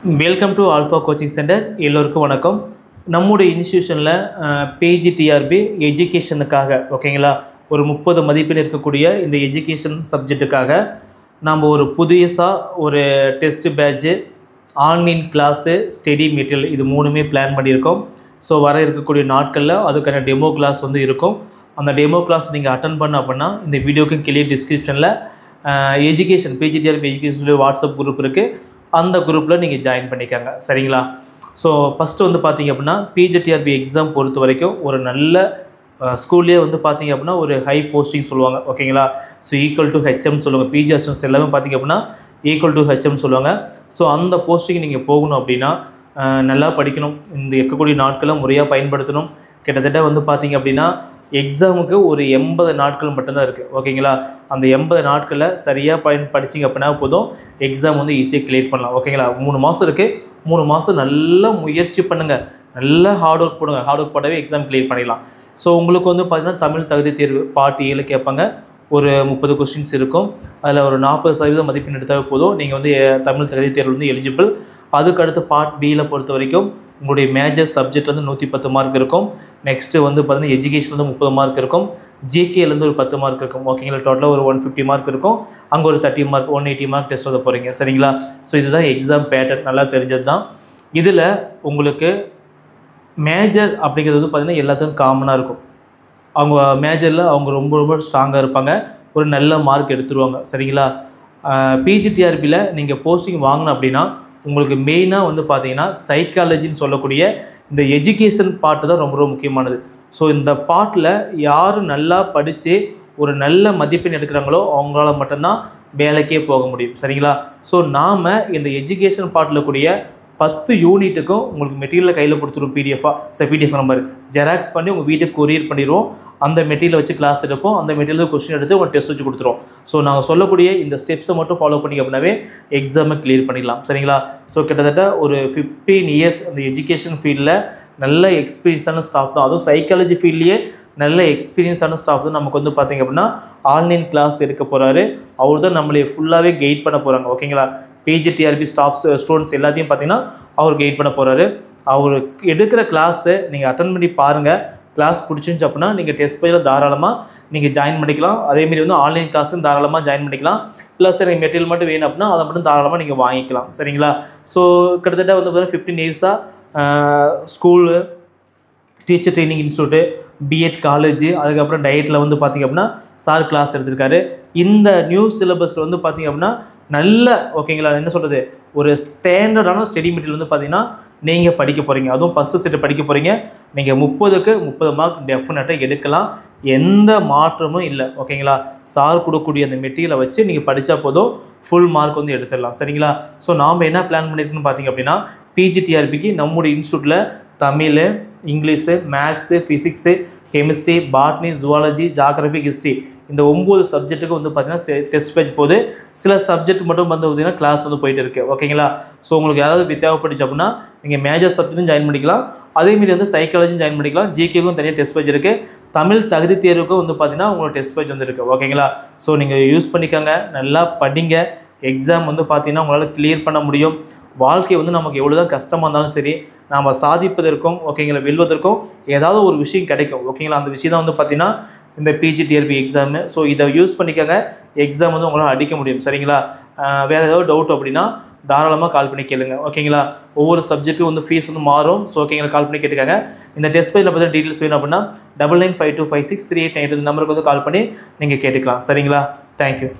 Welcome to alpha coaching centre. எல்லோருக்கும் வணக்கம். நம்முடைய இன்ஸ்டியூஷனில் பிஜிடிஆர்பி எஜுகேஷனுக்காக ஓகேங்களா, ஒரு 30 மதிப்பெண் இருக்கக்கூடிய இந்த எஜுகேஷன் சப்ஜெக்ட்டுக்காக நாம் ஒரு புதுசாக ஒரு test patch, online class, study material இது மூணுமே பிளான் பண்ணியிருக்கோம். ஸோ வர இருக்கக்கூடிய நாட்களில் அதுக்கான டெமோ கிளாஸ் வந்து இருக்கும். அந்த டெமோ கிளாஸ் நீங்கள் அட்டன் பண்ண அப்படின்னா இந்த வீடியோக்கு கீழே டிஸ்கிரிப்ஷனில் education PGTRB education WhatsApp group இருக்குது. அந்த குரூப்பில் நீங்கள் ஜாயின் பண்ணிக்கோங்க, சரிங்களா? ஸோ ஃபஸ்ட்டு வந்து பார்த்திங்க அப்படின்னா பிஜிடிஆர்பி எக்ஸாம் பொறுத்த வரைக்கும் ஒரு நல்ல ஸ்கூல்லேயே வந்து பார்த்திங்க அப்படின்னா ஒரு ஹை போஸ்டிங் சொல்லுவாங்க, ஓகேங்களா? ஸோ ஈக்குவல் டு ஹெச்எம் சொல்லுவாங்க. பிஜி அசிஸ்டன்ஸ் எல்லாமே பார்த்திங்க அப்படின்னா ஈக்குவல் டு ஹெச்எம் சொல்லுவாங்க. ஸோ அந்த போஸ்டிங் நீங்கள் போகணும் அப்படின்னா நல்லா படிக்கணும். இந்த இருக்கக்கூடிய நாட்களை முறையாக பயன்படுத்தணும். கிட்டத்தட்ட வந்து பார்த்திங்க அப்படின்னா எக்ஸாமுக்கு ஒரு 80 நாட்கள் மட்டும்தான் இருக்குது, ஓகேங்களா? அந்த 80 நாட்களில் சரியாக படிச்சிங்க அப்படின்னா போதும், எக்ஸாம் வந்து ஈஸியாக கிளியர் பண்ணலாம், ஓகேங்களா? 3 மாதம் இருக்குது. 3 மாதம் நல்லா முயற்சி பண்ணுங்கள், நல்லா ஹார்ட் ஒர்க் போடுங்க. ஹார்ட் ஒர்க் போட்டாவே எக்ஸாம் கிளியர் பண்ணிடலாம். ஸோ உங்களுக்கு வந்து பார்த்திங்கன்னா தமிழ் தகுதி தேர்வு பார்ட் ஏல கேட்பாங்க. ஒரு 30 கொஸ்டின்ஸ் இருக்கும். அதில் ஒரு 40% மதிப்பெண் எடுத்தால் போதும், நீங்கள் வந்து தமிழ் தகுதி தேர்வு வந்து எலிஜிபிள். அதுக்கடுத்து பார்ட் பியில் பொறுத்த வரைக்கும் உங்களுடைய மேஜர் சப்ஜெக்ட்லேருந்து 110 மார்க் இருக்கும். நெக்ஸ்ட்டு வந்து பார்த்திங்கன்னா எஜுகேஷன்லேருந்து 30 மார்க் இருக்கும். ஜிகேலேருந்து ஒரு 10 மார்க் இருக்கும், ஓகேங்களா? டோட்டலாக ஒரு 150 மார்க் இருக்கும். அங்கே ஒரு 30 மார்க் 180 மார்க் டெஸ்ட் எழுத போகிறீங்க, சரிங்களா? ஸோ இதுதான் எக்ஸாம் பேட்டர்ன், நல்லா தெரிஞ்சது தான். இதில் உங்களுக்கு மேஜர் அப்படிங்கிறது வந்து பார்த்திங்கன்னா எல்லாத்துக்கும் காமனாக இருக்கும். அவங்க மேஜரில் அவங்க ரொம்ப ரொம்ப ஸ்ட்ராங்காக இருப்பாங்க, ஒரு நல்ல மார்க் எடுத்துருவாங்க, சரிங்களா? பிஜிடிஆர்பியில் நீங்கள் போஸ்டிங் வாங்கணும் அப்படின்னா உங்களுக்கு மெயினாக வந்து பார்த்தீங்கன்னா சைக்காலஜின்னு சொல்லக்கூடிய இந்த எஜுகேஷன் பார்ட்டு தான் ரொம்ப ரொம்ப முக்கியமானது. ஸோ இந்த பார்ட்டில் யார் நல்லா படித்து ஒரு நல்ல மதிப்பெண் எடுக்கிறாங்களோ அவங்களால மட்டும்தான் வேலைக்கே போக முடியும், சரிங்களா? ஸோ நாம் இந்த எஜுகேஷன் பார்ட்டில் கூடிய 10 யூனிட்டுக்கும் உங்களுக்கு மெட்டீரியலை கையில் கொடுத்துருவோம். பிடிஎஃப் நம்பர் ஜெராக்ஸ் பண்ணி உங்கள் வீட்டுக்கு கொரியர் பண்ணிடுவோம். அந்த மெட்டீரியலை வச்சு கிளாஸ் எடுப்போம். அந்த மெட்டீரியல் கொஸ்டின் எடுத்து உங்களுக்கு டெஸ்ட் வச்சு கொடுத்துருவோம். ஸோ நாங்கள் சொல்லக்கூடிய இந்த ஸ்டெப்ஸை மட்டும் ஃபாலோ பண்ணிங்க அப்படின்னாவே எக்ஸாமை கிளியர் பண்ணிடலாம், சரிங்களா? ஸோ கிட்டத்தட்ட ஒரு 15 இயர்ஸ் அந்த எஜுகேஷன் ஃபீல்டில் நல்ல எக்ஸ்பீரியன்ஸான ஸ்டாஃப் தான். அதுவும் சைக்காலஜி ஃபீல்ட்லேயே நல்ல எக்ஸ்பீரியன்ஸான ஸ்டாஃப் தான் நமக்கு வந்து பார்த்திங்க அப்படின்னா ஆன்லைன் கிளாஸ் எடுக்க போகிறாரு. அவர் தான் நம்மளை ஃபுல்லாகவே கைட் பண்ண போகிறாங்க, ஓகேங்களா? பிஜிடிஆர்பி ஸ்டூடெண்ட்ஸ் எல்லாத்தையும் பார்த்திங்கன்னா அவர் கைட் பண்ண போகிறாரு. அவர் எடுக்கிற கிளாஸை நீங்கள் அட்டன் பண்ணி பாருங்கள். கிளாஸ் பிடிச்சிருந்துச்சு அப்படின்னா நீங்கள் டெஸ்ட் பேஜில் தாராளமாக நீங்கள் ஜாயின் பண்ணிக்கலாம். அதேமாரி வந்து ஆன்லைன் கிளாஸும் தாராளமாக ஜாயின் பண்ணிக்கலாம். ப்ளஸ் எனக்கு மெட்டீரியல் மட்டும் வேணும் அப்படின்னா அதை மட்டும் தாராளமாக நீங்கள் வாங்கிக்கலாம், சரிங்களா? ஸோ கிட்டத்தட்ட வந்து பார்த்தீங்கன்னா 15 இயர்ஸாக school, teacher training institute, BEd college, அதுக்கப்புறம் டயட்டில் வந்து பார்த்திங்க அப்படின்னா சார் கிளாஸ் எடுத்திருக்காரு. இந்த நியூ சிலபஸில் வந்து பார்த்திங்க அப்படின்னா நல்ல, ஓகேங்களா, என்ன சொல்கிறது, ஒரு ஸ்டாண்டர்டான ஸ்டடி மெட்டீரியல் வந்து பார்த்திங்கன்னா நீங்கள் படிக்க போகிறீங்க. அதுவும் ஃபஸ்ட்டு செட்டு படிக்க போகிறீங்க. நீங்கள் 30க்கு 30 மார்க் டெஃபினட்டாக எடுக்கலாம், எந்த மாற்றமும் இல்லை, ஓகேங்களா? சார் கொடுக்கக்கூடிய அந்த மெட்டீரியலை வச்சு நீங்கள் படித்தா போதும், ஃபுல் மார்க் வந்து எடுத்துடலாம், சரிங்களா? ஸோ நாம் என்ன பிளான் பண்ணியிருக்குன்னு பார்த்திங்க அப்படின்னா பிஜிடிஆர்பிக்கு நம்முடைய இன்ஸ்டியூட்டில் Tamil, English, maths, physics, chemistry, botany, zoology, geography, history இந்த 9 சப்ஜெக்ட்டுக்கு வந்து பார்த்திங்கன்னா டெஸ்ட் பேஜ் போகுது. சில சப்ஜெக்ட் மட்டும் வந்து பார்த்திங்கன்னா கிளாஸ் வந்து போயிட்டு இருக்குது, ஓகேங்களா? ஸோ உங்களுக்கு ஏதாவது தேவைப்பட்டுச்சு அப்படின்னா நீங்கள் மேஜர் சப்ஜெக்ட்டும் ஜாயின் பண்ணிக்கலாம். அதேமாரி வந்து சைக்காலஜியும் ஜாயின் பண்ணிக்கலாம். ஜிகேக்கும் தனியாக டெஸ்ட் பேஜ் இருக்குது. தமிழ் தகுதி தேர்வுக்கும் வந்து பார்த்திங்கன்னா உங்களுக்கு டெஸ்ட் பேஜ் வந்து இருக்குது, ஓகேங்களா? ஸோ நீங்கள் யூஸ் பண்ணிக்கோங்க, நல்லா படிங்க. எக்ஸாம் வந்து பார்த்திங்கன்னா உங்களால் கிளியர் பண்ண முடியும். வாழ்க்கை வந்து நமக்கு எவ்வளோ தான் கஷ்டமாக இருந்தாலும் சரி, நாம் சாதிப்பதற்கும், ஓகேங்களா, வெல்வதற்கும் ஏதாவது ஒரு விஷயம் கிடைக்கும், ஓகேங்களா? அந்த விஷயம் தான் வந்து பார்த்திங்கன்னா இந்த பிஜிடிஆர்பி எக்ஸாமு. ஸோ இதை யூஸ் பண்ணிக்கோங்க, எக்ஸாம் வந்து உங்களால் அடிக்க முடியும், சரிங்களா? வேறு ஏதாவது டவுட் அப்படின்னா தாராளமாக கால் பண்ணி கேளுங்க, ஓகேங்களா? ஒவ்வொரு சப்ஜெக்ட்டும் வந்து ஃபீஸ் வந்து மாறும். ஸோ ஓகேங்களா, கால் பண்ணி கேட்டுக்காங்க. இந்த டெஸ்ட் பேஜில் பற்றி டீட்டெயில்ஸ் வேணும் அப்படின்னா 99525638 இந்த நம்பருக்கு வந்து கால் பண்ணி நீங்கள் கேட்டுக்கலாம், சரிங்களா? தேங்க்யூ.